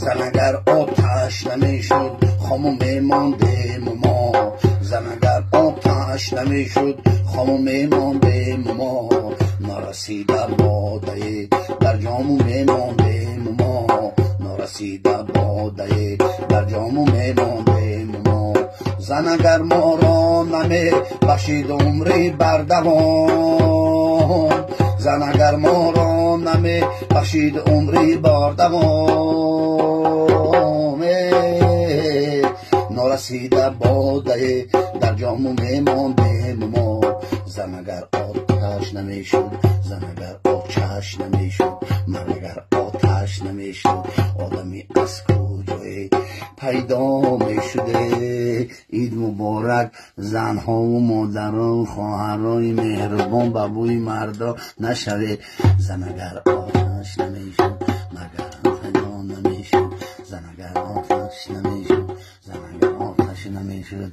زن اگر آتش نمیشد خامو میماندیم ما، زن اگر آتش نمیشد خامو میماندیم ما، نرسیده باده در جامو میماندیم ما، نرسیده باده در جامو میماندیم ما. زن اگر ما را نمی بخشید عمری بردوام، زن اگر ما را نمی بخشید عمری بردوام، نرسیده باده در جامو میماندیم ما. زن اگر آتش نمیشد، زن اگر آتش نمیشد، من اگر آتش نمیشد، آدمی از کجای پیدا میشده. عید مبارک زنها و مادران خواهرای مهربان بابوی مردا نشوه. زن اگر آتش نمیشد مگر پیدا نمیشد، زن اگر آتش نمیشد، زن اگر آتش نمیشد